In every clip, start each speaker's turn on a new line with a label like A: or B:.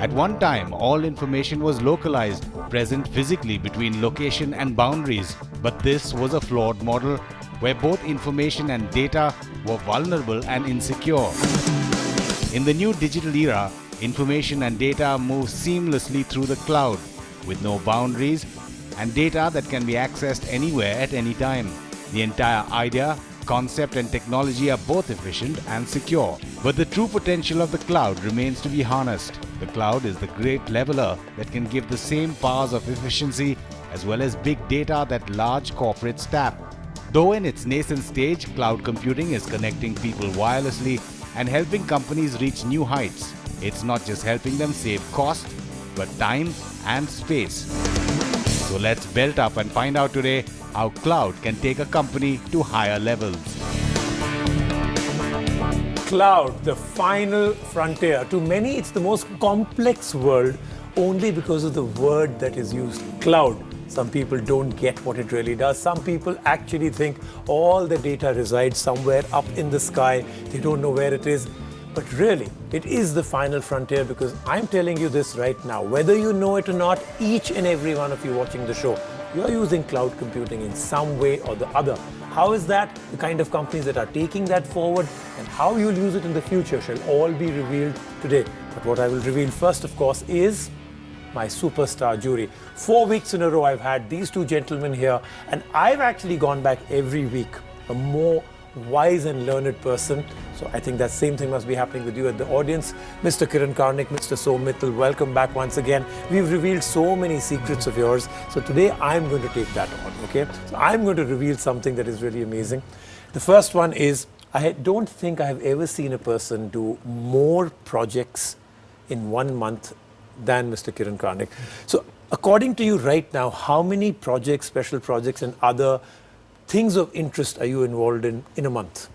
A: At one time, all information was localized, present physically between location and boundaries. But this was a flawed model where both information and data were vulnerable and insecure. In the new digital era, information and data move seamlessly through the cloud with no boundaries and data that can be accessed anywhere at any time. The entire idea, concept and technology are both efficient and secure. But the true potential of the cloud remains to be harnessed. The cloud is the great leveler that can give the same powers of efficiency as well as big data that large corporates tap. Though in its nascent stage, cloud computing is connecting people wirelessly and helping companies reach new heights. It's not just helping them save cost, but time and space. So let's belt up and find out today how cloud can take a company to higher levels.
B: Cloud, the final frontier. To many, it's the most complex word only because of the word that is used, cloud. Some people don't get what it really does. Some people actually think all the data resides somewhere up in the sky. They don't know where it is. But really, it is the final frontier because I'm telling you this right now. Whether you know it or not, each and every one of you watching the show, you're using cloud computing in some way or the other. How is that? The kind of companies that are taking that forward and how you'll use it in the future shall all be revealed today. But what I will reveal first, of course, is my superstar jury. 4 weeks in a row I've had these two gentlemen here, and I've actually gone back every week a more wise and learned person. So I think that same thing must be happening with you at the audience. Mr. Kiran Karnik, Mr. Som Mittal, welcome back once again. We've revealed so many secrets of yours. So today I'm going to take that on, okay? So I'm going to reveal something that is really amazing. The first one is, I don't think I have ever seen a person do more projects in 1 month than Mr. Kiran Karnik. So according to you right now, how many projects, special projects and other things of interest are you involved in a month?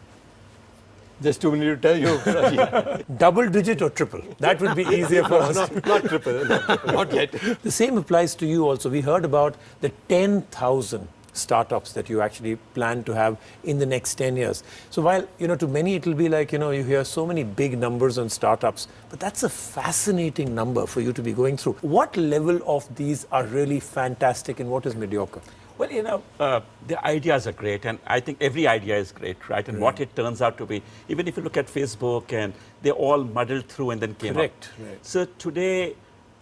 C: Just too many to tell you.
B: Double digit or triple? That would be easier for us.
C: Not triple, not yet.
B: The same applies to you also. We heard about the 10,000 startups that you actually plan to have in the next 10 years. So while, to many it will be like, you hear so many big numbers on startups, but that's a fascinating number for you to be going through. What level of these are really fantastic and what is mediocre?
D: Well, the ideas are great, and I think every idea is great, right? And what it turns out to be, even if you look at Facebook, and they all muddled through and then came up.
B: Correct. Right.
D: So today,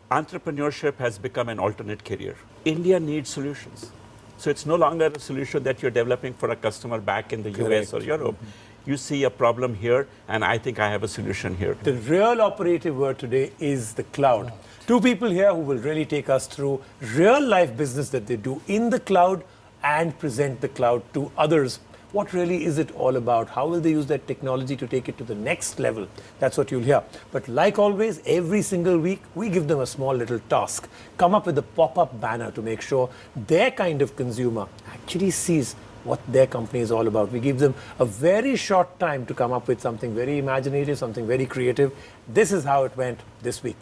D: entrepreneurship has become an alternate career. India needs solutions. So it's no longer a solution that you're developing for a customer back in the US or Europe. You see a problem here, and I think I have a solution here.
B: The real operative word today is the cloud. Two people here who will really take us through real life business that they do in the cloud and present the cloud to others. What really is it all about? How will they use that technology to take it to the next level? That's what you'll hear. But like always, every single week, we give them a small little task. Come up with a pop-up banner to make sure their kind of consumer actually sees what their company is all about. We give them a very short time to come up with something very imaginative, something very creative. This is how it went this week.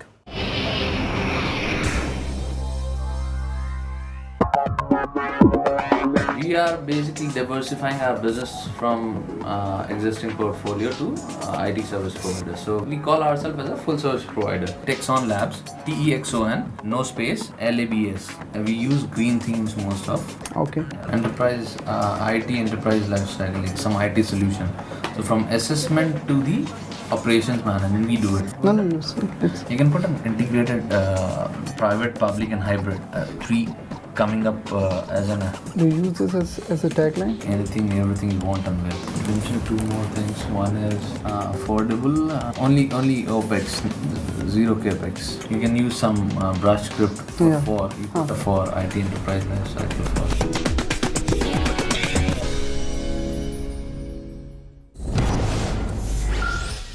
E: We are basically diversifying our business from existing portfolio to IT service provider. So we call ourselves as a full service provider. Texon Labs, TEXON, no space, LABS. We use green themes most of.
F: Okay.
E: Enterprise, IT enterprise lifestyle, like some IT solution. So from assessment to the operations management, we do it.
F: No,
E: You can put an integrated private, public and hybrid, three coming up as an
F: do you use this as a tagline?
E: everything you want and will. Mention two more things. One is affordable, only OPEX, zero CAPEX. You can use some brush script for IT enterprise life cycle for.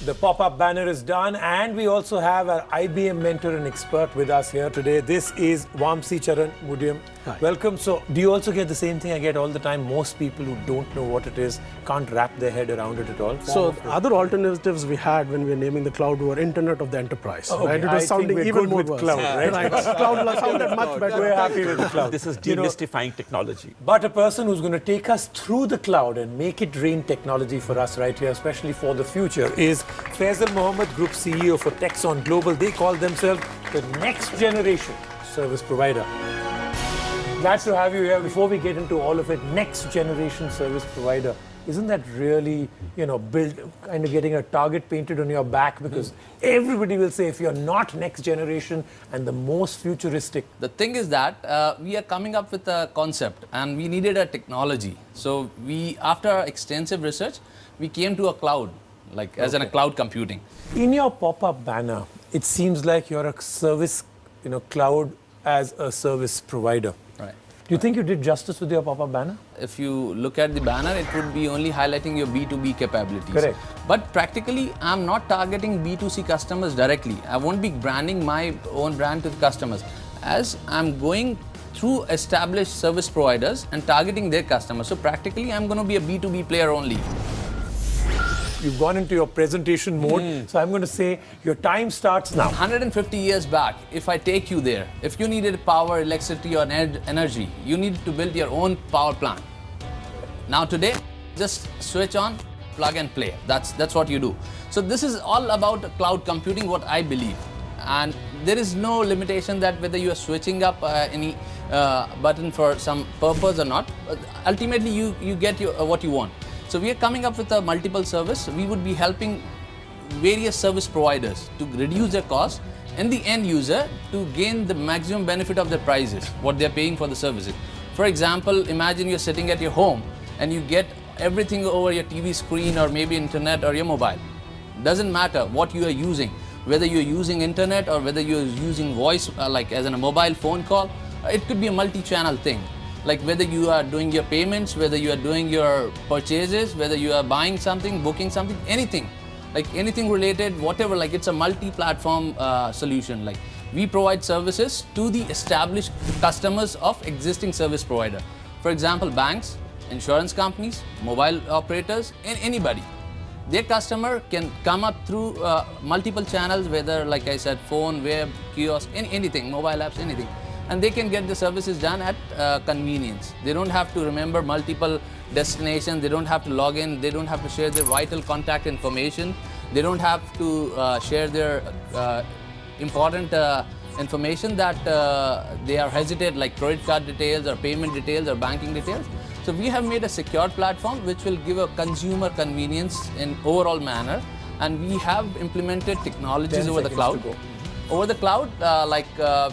B: The pop-up banner is done, and we also have our IBM mentor and expert with us here today. This is Vamsi Charan Mudiam. Welcome. So, do you also get the same thing I get all the time? Most people who don't know what it is can't wrap their head around it at all.
G: So, other alternatives we had when we were naming the cloud were Internet of the Enterprise.
B: Okay.
G: Right? It was sounding even more
B: with cloud, right?
G: Cloud sounded much better.
B: We're happy with the cloud.
D: This is demystifying technology.
B: But a person who's going to take us through the cloud and make it rain technology for us right here, especially for the future, is Faisal Mohammed, Group CEO for Texon Global. They call themselves the next generation service provider. Glad to have you here. Before we get into all of it, next generation service provider. Isn't that really, built, kind of getting a target painted on your back? Because everybody will say if you're not next generation and the most futuristic.
E: The thing is that we are coming up with a concept and we needed a technology. So after extensive research, we came to a cloud, as in a cloud computing.
B: In your pop-up banner, it seems like you're a service, cloud as a service provider.
E: Right.
B: Do you think you did justice with your pop-up banner?
E: If you look at the banner, it would be only highlighting your B2B capabilities.
B: Correct.
E: But practically, I'm not targeting B2C customers directly. I won't be branding my own brand to the customers, as I'm going through established service providers and targeting their customers. So practically, I'm going to be a B2B player only.
B: You've gone into your presentation mode, so I'm going to say your time starts now.
E: 150 years back, if I take you there, if you needed power, electricity or energy, you needed to build your own power plant. Now today, just switch on, plug and play. That's what you do. So this is all about cloud computing, what I believe. And there is no limitation that whether you are switching up any button for some purpose or not. Ultimately, you get what you want. So we are coming up with a multiple service. We would be helping various service providers to reduce their cost and the end user to gain the maximum benefit of their prices, what they're paying for the services. For example, imagine you're sitting at your home and you get everything over your TV screen or maybe internet or your mobile. Doesn't matter what you are using, whether you're using internet or whether you're using voice as in a mobile phone call. It could be a multi-channel thing. Like whether you are doing your payments, whether you are doing your purchases, whether you are buying something, booking something, anything. Like anything related, whatever, it's a multi-platform solution. Like we provide services to the established customers of existing service provider. For example, banks, insurance companies, mobile operators, and anybody. Their customer can come up through multiple channels, whether, like I said, phone, web, kiosk, anything, mobile apps, anything. And they can get the services done at convenience. They don't have to remember multiple destinations. They don't have to log in. They don't have to share their vital contact information. They don't have to share their important information that they are hesitant, like credit card details or payment details or banking details. So we have made a secure platform which will give a consumer convenience in overall manner. And we have implemented technologies over the cloud. Over the cloud,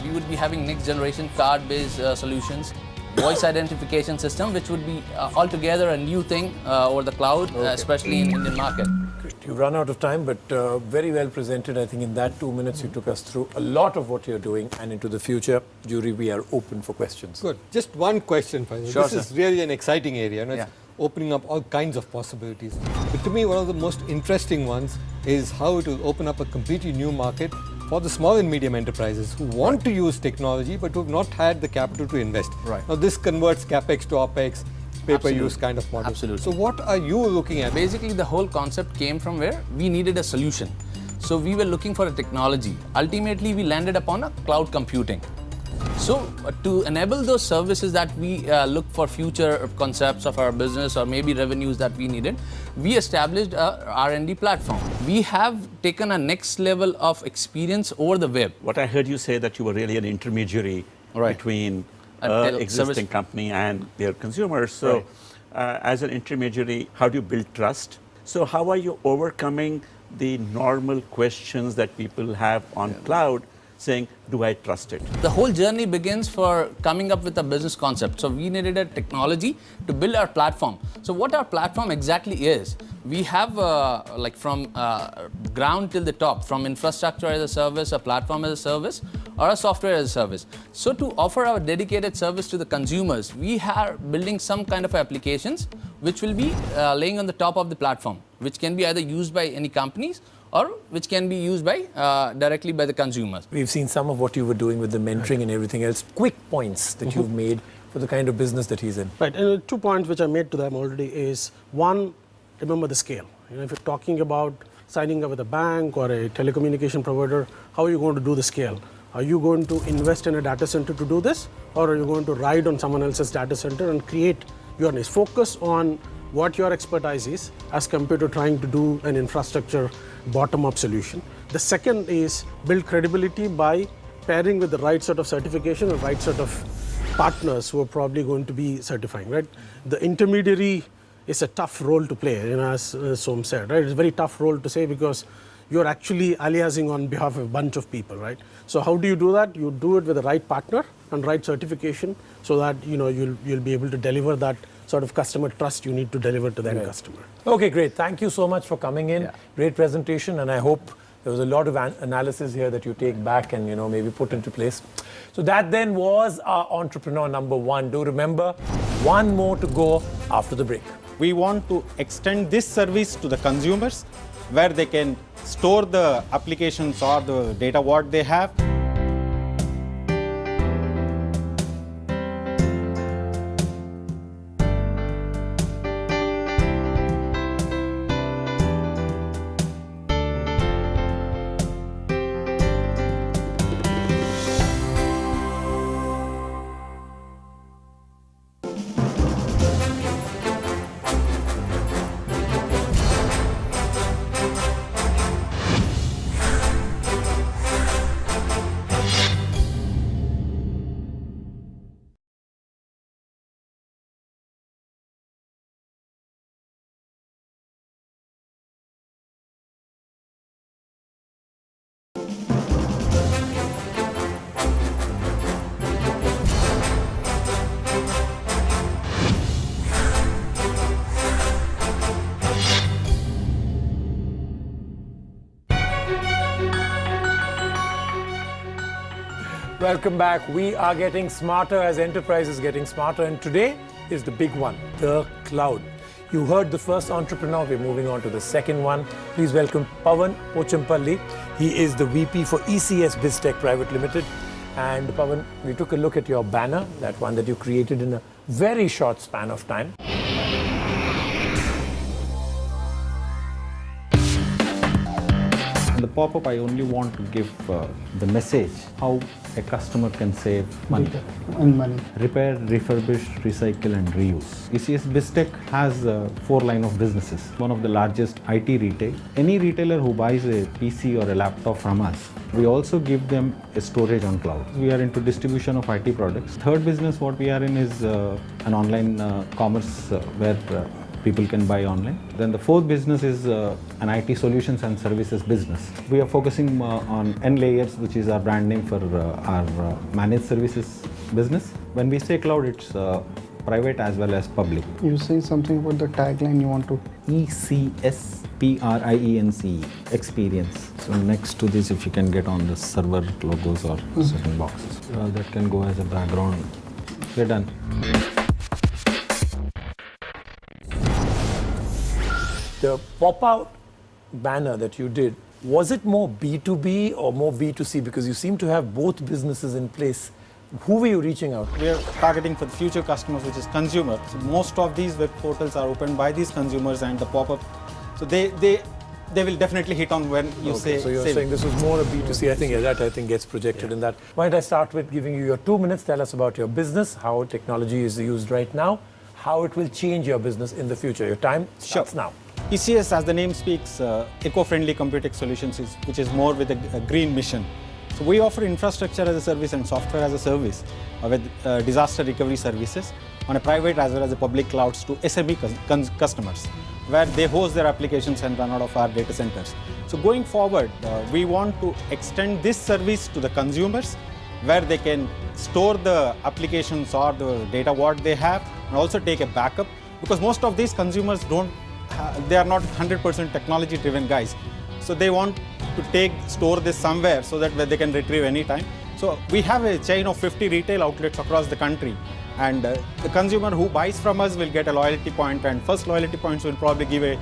E: we would be having next generation card-based solutions, voice identification system, which would be altogether a new thing over the cloud, especially in Indian market.
B: You've run out of time, but very well presented. I think in that 2 minutes you took us through a lot of what you're doing and into the future. Jury, we are open for questions.
C: Good. Just one question for you.
E: Sure,
C: this is really an exciting area. It's opening up all kinds of possibilities. But to me, one of the most interesting ones is how it will open up a completely new market for the small and medium enterprises who want to use technology but who have not had the capital to invest.
E: Right.
C: Now this converts capex to opex, pay-per-use kind of model.
E: Absolutely.
C: So what are you looking at?
E: Basically, the whole concept came from where we needed a solution. So we were looking for a technology. Ultimately, we landed upon a cloud computing. So to enable those services that we look for future concepts of our business or maybe revenues that we needed, we established a R&D platform. We have taken a next level of experience over the web.
D: What I heard you say that you were really an intermediary between existing company and their consumers. So as an intermediary, how do you build trust? So how are you overcoming the normal questions that people have on cloud, saying, do I trust it?
E: The whole journey begins for coming up with a business concept. So we needed a technology to build our platform. So what our platform exactly is, we have from ground till the top, from infrastructure as a service, a platform as a service, or a software as a service. So to offer our dedicated service to the consumers, we are building some kind of applications which will be laying on the top of the platform, which can be either used by any companies or which can be used by directly by the consumers.
B: We've seen some of what you were doing with the mentoring and everything else. Quick points that you've made for the kind of business that he's in.
G: Right, and 2 points which I made to them already is, one, remember the scale. If you're talking about signing up with a bank or a telecommunication provider, how are you going to do the scale? Are you going to invest in a data center to do this, or are you going to ride on someone else's data center and create your niche? Focus on what your expertise is as compared to trying to do an infrastructure bottom-up solution. The second is build credibility by pairing with the right sort of certification and right sort of partners who are probably going to be certifying, right? The intermediary is a tough role to play, as Som said, right? It's a very tough role to say because you're actually aliasing on behalf of a bunch of people, right? So how do you do that? You do it with the right partner and right certification so that you'll be able to deliver that sort of customer trust you need to deliver to the end customer.
B: Okay, great. Thank you so much for coming in. Great presentation, and I hope there was a lot of analysis here that you take back and maybe put into place. So that then was our entrepreneur number one. Do remember, one more to go after the break.
H: We want to extend this service to the consumers where they can store the applications or the data what they have.
B: Welcome back. We are getting smarter as enterprise is getting smarter, and today is the big one, the cloud. You heard the first entrepreneur. We're moving on to the second one. Please welcome Pavan Pochampally. He is the VP for ECS BizTech Private Limited. And Pavan, we took a look at your banner, that one that you created in a very short span of time.
I: In the pop-up, I only want to give the message how a customer can save money.
F: And money.
I: Repair, refurbish, recycle and reuse. ECS BizTech has 4 line of businesses. One of the largest IT retail. Any retailer who buys a PC or a laptop from us, we also give them a storage on cloud. We are into distribution of IT products. Third business what we are in is an online commerce where people can buy online. Then the fourth business is an IT solutions and services business. We are focusing on N Layers, which is our brand name for our managed services business. When we say cloud, it's private as well as public.
F: You say something about the tagline you want to.
I: ECS PRIENCE, experience. So next to this, if you can get on the server logos or certain boxes, that can go as a background. We're done.
B: The pop-out banner that you did, was it more B2B or more B2C? Because you seem to have both businesses in place. Who were you reaching out?
H: We are targeting for the future customers, which is consumer. So most of these web portals are opened by these consumers and the pop-up. So they will definitely hit on when you say.
B: So you're saying this was more a B2C. I think that gets projected in that. Why don't I start with giving you your 2 minutes? Tell us about your business, how technology is used right now, how it will change your business in the future. Your time starts now.
H: ECS, as the name speaks, eco-friendly computing solutions, which is more with a green mission. So we offer infrastructure as a service and software as a service with disaster recovery services on a private as well as a public clouds to SME customers, where they host their applications and run out of our data centers. So going forward, we want to extend this service to the consumers, where they can store the applications or the data what they have and also take a backup, because most of these consumers they are not 100% technology driven guys. So they want to store this somewhere so that they can retrieve anytime. So we have a chain of 50 retail outlets across the country, and the consumer who buys from us will get a loyalty point, and first loyalty points will probably give a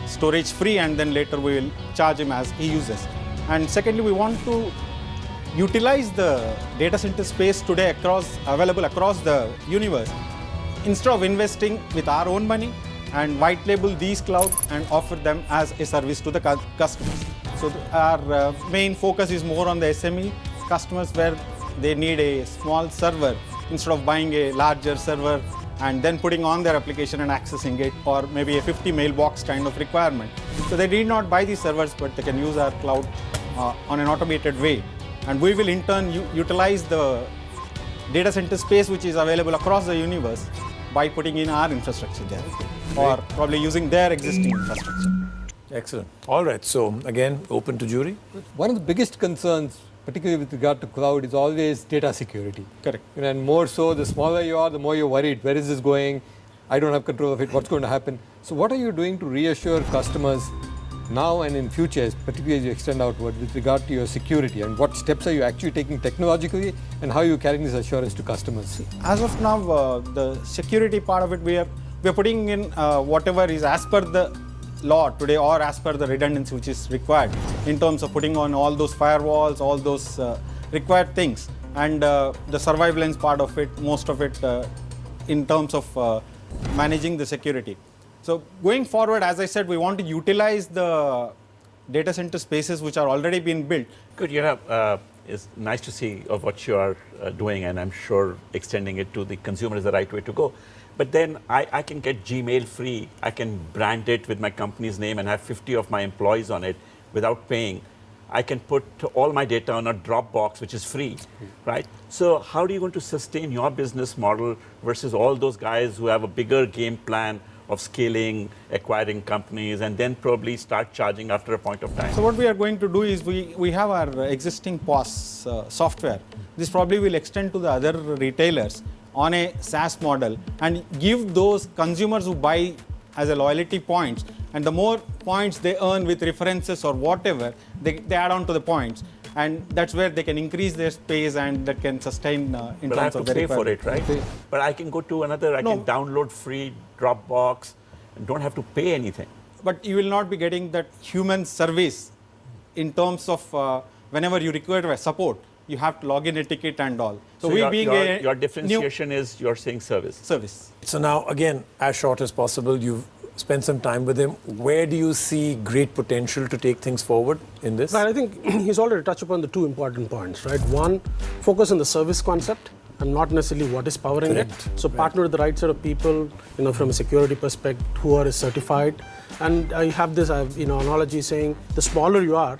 H: storage free, and then later we will charge him as he uses. And secondly, we want to utilize the data center space today available across the universe. Instead of investing with our own money, and white label these cloud and offer them as a service to the customers. So our main focus is more on the SME customers, where they need a small server instead of buying a larger server and then putting on their application and accessing it, or maybe a 50 mailbox kind of requirement. So they need not buy these servers, but they can use our cloud on an automated way. and we will in turn utilize the data center space which is available across the universe by putting in our infrastructure there, or probably using their existing infrastructure.
B: Excellent. All right. So again, open to jury.
C: One of the biggest concerns, particularly with regard to cloud, is always data security.
H: Correct.
C: And more so, the smaller you are, the more you're worried. Where is this going? I don't have control of it. What's going to happen? So what are you doing to reassure customers now and in future, particularly as you extend outward, with regard to your security? And what steps are you actually taking technologically, and how are you carrying this assurance to customers?
H: As of now, the security part of it, we are putting in whatever is as per the law today, or as per the redundancy which is required in terms of putting on all those firewalls, all those required things, and the surveillance part of it, most of it in terms of managing the security. So going forward, as I said, we want to utilize the data center spaces which are already being built.
D: Good, it's nice to see of what you are doing, and I'm sure extending it to the consumer is the right way to go. But then I can get Gmail free. I can brand it with my company's name and have 50 of my employees on it without paying. I can put all my data on a Dropbox, which is free, right? So how are you going to sustain your business model versus all those guys who have a bigger game plan of scaling, acquiring companies, and then probably start charging after a point of time?
H: So what we are going to do is we have our existing POS software. This probably will extend to the other retailers on a SaaS model and give those consumers who buy as a loyalty points, and the more points they earn with references or whatever, they add on to the points, and that's where they can increase their space and that can sustain in
D: but
H: terms
D: I have
H: of
D: to
H: the
D: pay for it, right?
C: Pay.
D: But I can go to another, I can download free Dropbox and don't have to pay anything.
H: But you will not be getting that human service in terms of whenever you require support, you have to log in a ticket and all. So we
D: your differentiation is you're saying service.
B: So now, again, as short as possible, you've spent some time with him. Where do you see great potential to take things forward in this?
G: Right, I think he's already touched upon the two important points, right? One, focus on the service concept and not necessarily what is powering it. So partner with the right set of people, from a security perspective, who are certified. And I have this, analogy saying the smaller you are,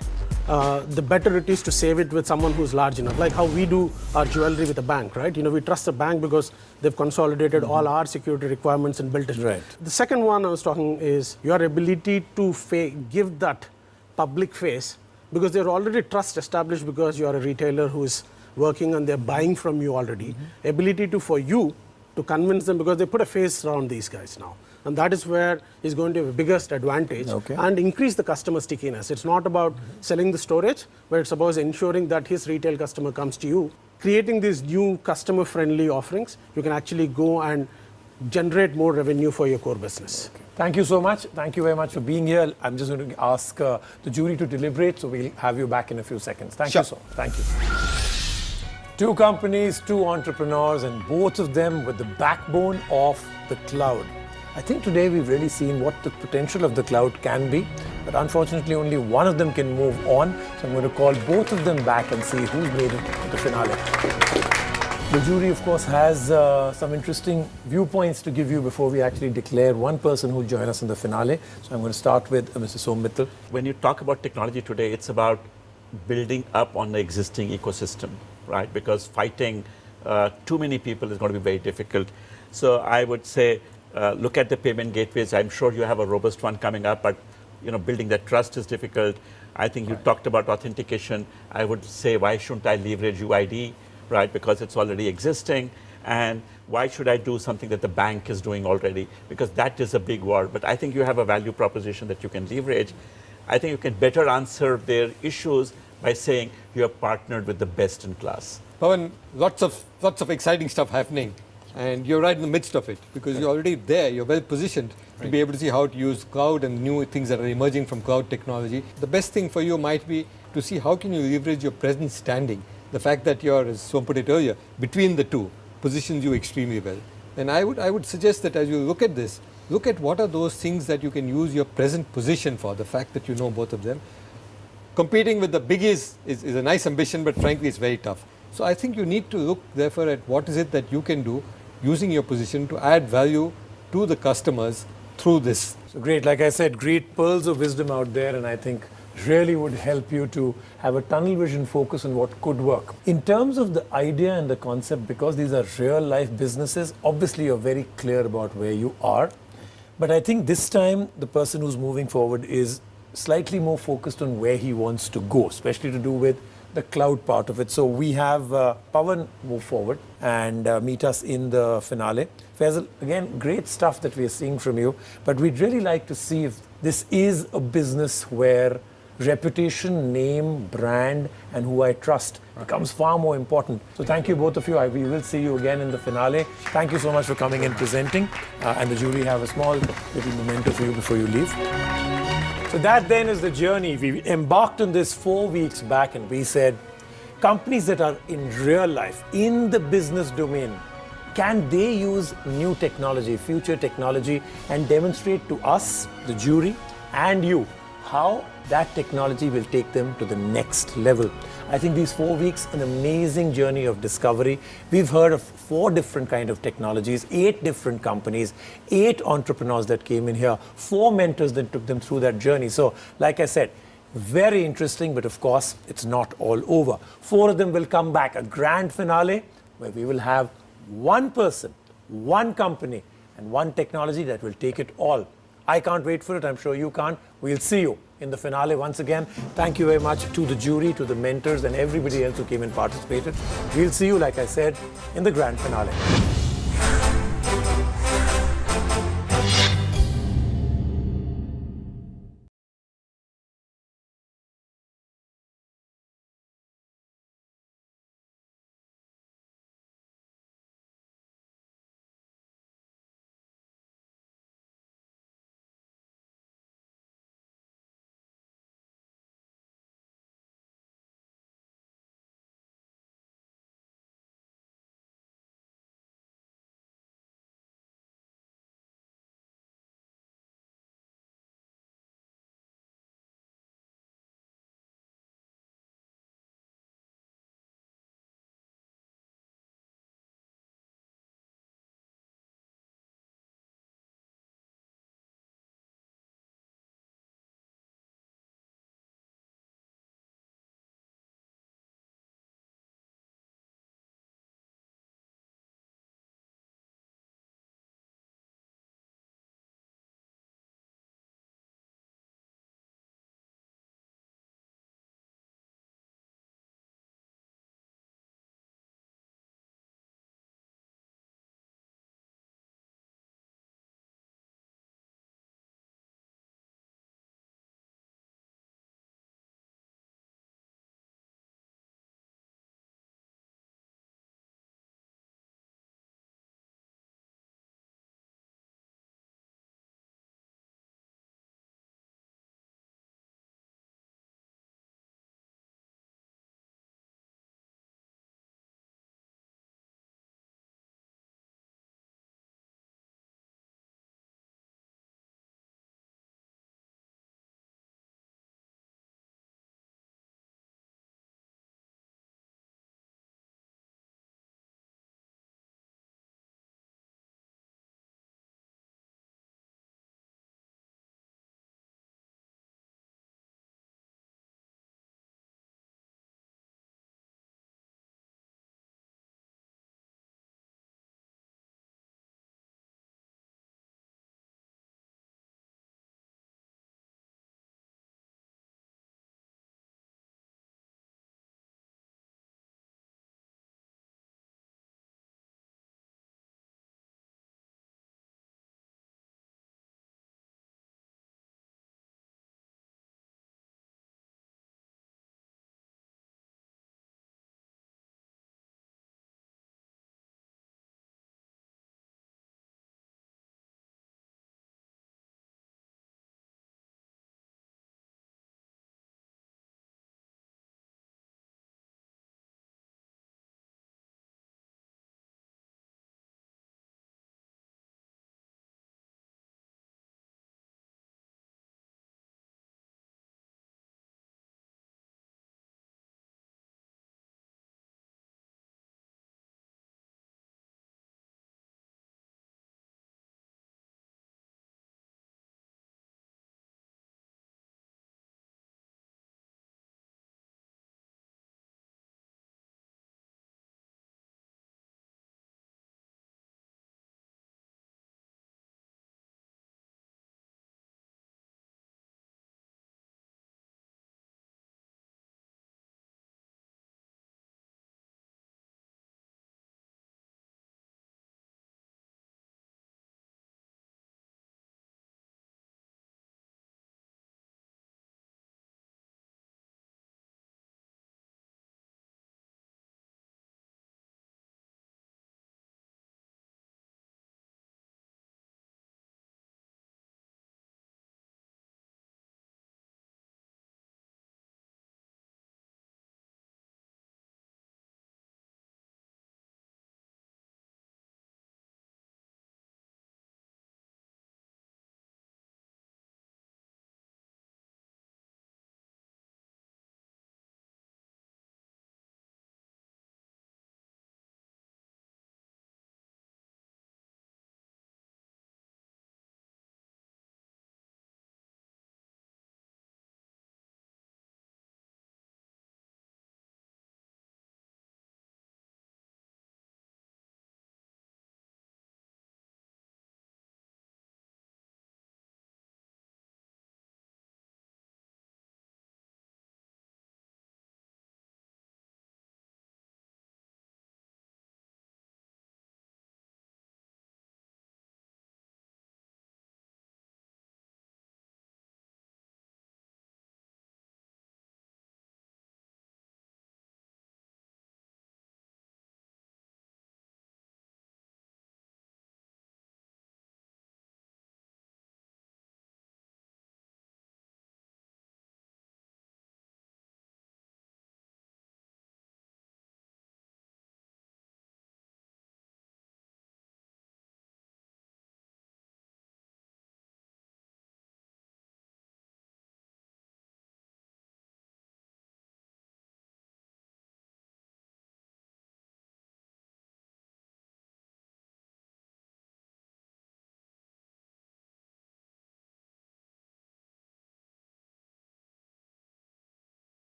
G: the better it is to save it with someone who's large enough. Like how we do our jewelry with a bank, right? We trust a bank because they've consolidated all our security requirements and built it.
B: Right.
G: The second one I was talking is your ability to give that public face, because they're already trust established because you are a retailer who is working and they're buying from you already. Ability for you to convince them, because they put a face around these guys now. And that is where is going to have the biggest advantage and increase the customer stickiness. It's not about selling the storage, but it's about ensuring that his retail customer comes to you. Creating these new customer-friendly offerings, you can actually go and generate more revenue for your core business.
B: Thank you so much. Thank you very much for being here. I'm just going to ask the jury to deliberate, so we'll have you back in a few seconds. Thank you so much. Thank you. Two companies, two entrepreneurs, and both of them with the backbone of the cloud. I think today we've really seen what the potential of the cloud can be, but unfortunately only one of them can move on. So I'm going to call both of them back and see who's made it to the finale. The jury, of course, has some interesting viewpoints to give you before we actually declare one person who will join us in the finale. So I'm going to start with Mr. Som Mittal.
D: When you talk about technology today, it's about building up on the existing ecosystem, right? Because fighting too many people is going to be very difficult. So I would say, look at the payment gateways. I'm sure you have a robust one coming up, but building that trust is difficult. I think you talked about authentication. I would say, why shouldn't I leverage UID, right? Because it's already existing. And why should I do something that the bank is doing already? Because that is a big word. But I think you have a value proposition that you can leverage. I think you can better answer their issues by saying you have partnered with the best in class.
C: Pavan, lots of exciting stuff happening. And you're right in the midst of it, because you're already there, you're well positioned to be able to see how to use cloud and new things that are emerging from cloud technology. The best thing for you might be to see how can you leverage your present standing. The fact that you're, as Som put it earlier, between the two positions you extremely well. And I would suggest that as you look at this, look at what are those things that you can use your present position for, the fact that you know both of them. Competing with the biggies is a nice ambition, but frankly it's very tough. So I think you need to look therefore at what is it that you can do using your position to add value to the customers through this.
B: So great. Like I said, great pearls of wisdom out there, and I think really would help you to have a tunnel vision focus on what could work. In terms of the idea and the concept, because these are real life businesses, obviously you're very clear about where you are. But I think this time the person who's moving forward is slightly more focused on where he wants to go, especially to do with the cloud part of it. So we have Pavan move forward and meet us in the finale. Faisal, again, great stuff that we are seeing from you, but we'd really like to see if this is a business where reputation, name, brand, and who I trust becomes far more important. So thank you both of you. We will see you again in the finale. Thank you so much for coming and presenting. And the jury have a small little memento for you before you leave. So that then is the journey. We embarked on this 4 weeks back and we said, companies that are in real life, in the business domain, can they use new technology, future technology, and demonstrate to us, the jury, and you, how that technology will take them to the next level. I think these 4 weeks, an amazing journey of discovery. We've heard of 4 different kind of technologies, 8 different companies, 8 entrepreneurs that came in here, 4 mentors that took them through that journey. So, like I said, very interesting, but of course, it's not all over. 4 of them will come back, a grand finale where we will have one person, one company, and one technology that will take it all. I can't wait for it. I'm sure you can't. We'll see you in the finale once again. Thank you very much to the jury, to the mentors, and everybody else who came and participated. We'll see you, like I said, in the grand finale.